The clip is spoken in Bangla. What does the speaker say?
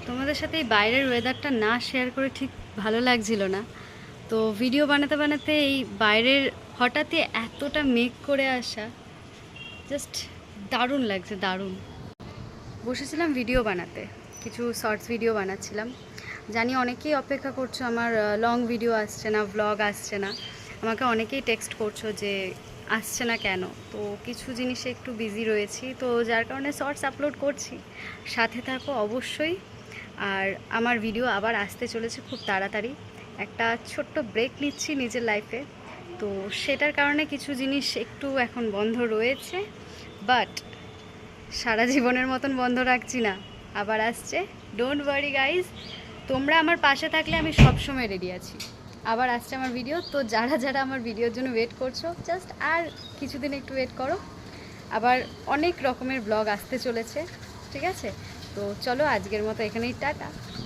তোমাদের সাথে এই বাইরের ওয়েদারটা না শেয়ার করে ঠিক ভালো লাগছিল না। তো ভিডিও বানাতে বানাতে এই বাইরের হঠাৎই এতটা মেঘ করে আসা জাস্ট দারুণ লাগছে, দারুণ। বসেছিলাম ভিডিও বানাতে, কিছু শর্টস ভিডিও বানাচ্ছিলাম। জানি অনেকেই অপেক্ষা করছো, আমার লং ভিডিও আসছে না, ভ্লগ আসছে না। আমাকে অনেকেই টেক্সট করছো যে আসছে না কেন। তো কিছু জিনিসে একটু বিজি রয়েছি, তো যার কারণে শর্টস আপলোড করছি। সাথে থাকো অবশ্যই। আর আমার ভিডিও আবার আসতে চলেছে খুব তাড়াতাড়ি। একটা ছোট্ট ব্রেক নিচ্ছি নিজের লাইফে, তো সেটার কারণে কিছু জিনিস একটু এখন বন্ধ রয়েছে, বাট সারা জীবনের মতন বন্ধ রাখছি না, আবার আসছে। ডোন্ট ওয়ারি গাইজ, তোমরা আমার পাশে থাকলে আমি সবসময় রেডি আছি। আবার আসছে আমার ভিডিও, তো যারা যারা আমার ভিডিওর জন্য ওয়েট করছো জাস্ট আর কিছুদিন একটু ওয়েট করো। আবার অনেক রকমের ব্লগ আসতে চলেছে, ঠিক আছে? তো চলো আজকের মতো এখানেই টাটা।